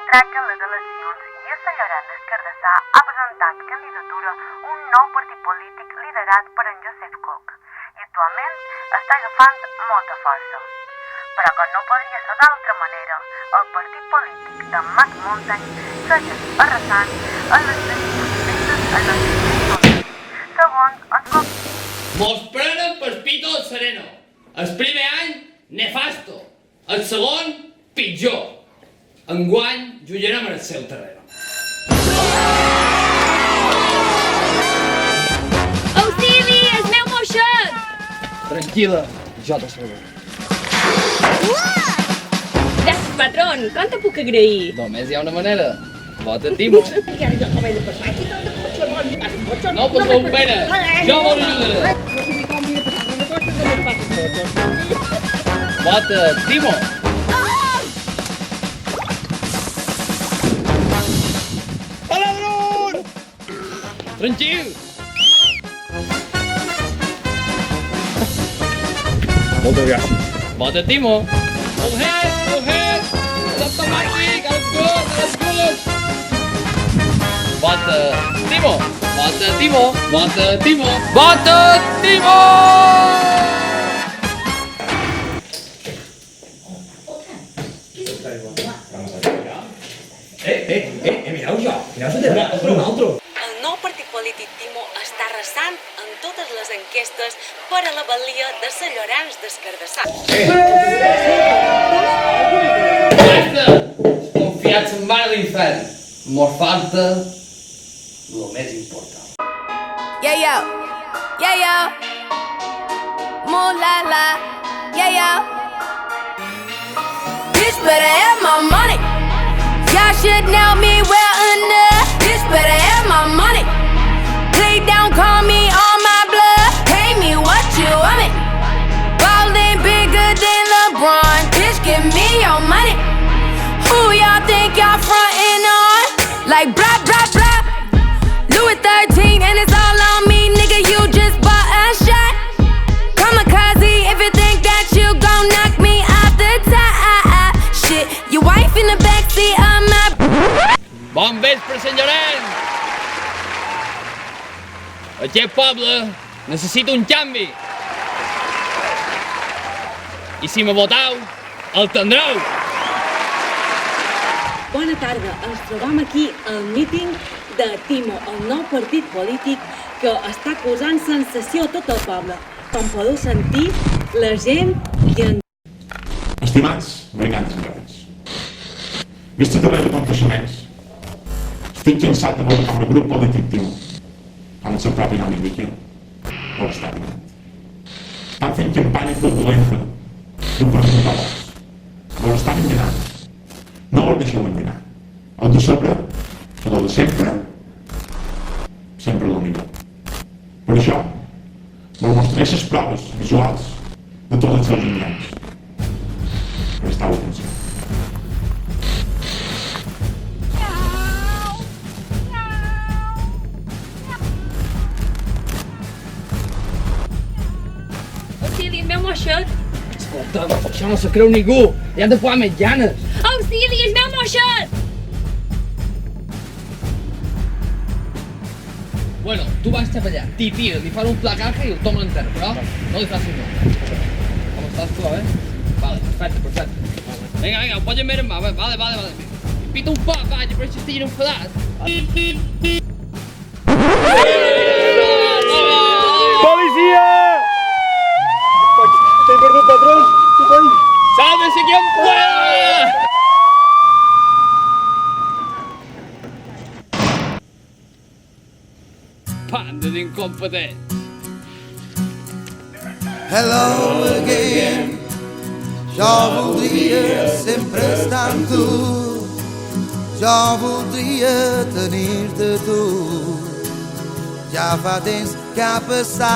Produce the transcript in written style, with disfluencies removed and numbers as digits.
tracten les eleccions i a Sant Llorenç des Cardassar ha presentat candidatura un nou partit polític liderat per en Josep Coc i actualment està agafant molta força. Però com no podria ser d'altra manera, el partit polític de Mac Mountain segueix arrasant en les eleccions fetes en els districtes, segons els Coc. Mos prenen per pito el sereno. El primer any, nefasto. El segon, pitjor. Enguany, jutjarem en el seu terreno. Auxili, el meu moixet! Tranquil·la, jo t'ho salvo. Gràcies, patron, com te puc agrair? Només hi ha una manera. Vota Timo. No passeu pena, jo vos ajudaré. Vota Timo. Tranquil. Moltes gràcies. Vota Timo. Go ahead. Stop the magic. Alles good. Vota Timo. El nou partit polític Timo està arrasant en totes les enquestes per a la balia de Sant Llorenç des Cardassar. Basta! Confiats en mar a l'infern. Mos falta lo més important. Yeah, yo. Moo la la. Yeah, yo. Bitch better have my money. Y'all should know me well enough. Bitch better have my money. Play down, call me on my blood. Pay me what you want me. Ballin' bigger than LeBron. Bitch, give me your money. Who y'all think y'all frontin' on? Like blah, blah, blah. Louis 13 and it's all on me, nigga, you just bought a shot. Kamikaze if you think that you gon' knock me out the top. Shit, your wife in the backseat of my... Bon vespre, Sant Llorenç! Aquest poble necessita un canvi. I si me votau, el tindreu. Bona tarda, ens trobam aquí al míting de Timo, el nou partit polític que està causant sensació a tot el poble. Com podeu sentir, la gent i en... Estimats veïnats i veïns, vist darrere aconteixements, estic cansat de veure com el grup polític Timo, amb el seu propi nom i Miquel, ho està dient. Estan fent campanya fraudulenta d'un partit de vots. Ho estan enganyant. No el deixeu enganyar. El de sobre, el de sempre el millor. Per això, vos mostraré les proves visuals de tots els seus enganys. Prestau atenció. Auxili, el meu moixet! Escolta, això no se creu ningú. Li han de posar més ganes. Auxili, el meu moixet! Bueno, tu vas cap allà, t'hi tires, li fan un placaje i el tomen enter, però no li facis no. Com estàs tu, Vale, perfecte. Vinga, ho pots mirar amb mà, vale. Pita un poc, vaja, per això estiguin enfadats. Policia! T'he perdut, patrón! ¡Sálvese quien pueda! Panda d'incompetents. Hello again. Jo voldria sempre estar amb tu. Jo voldria tenir-te tu. Ja fa temps que ha passat.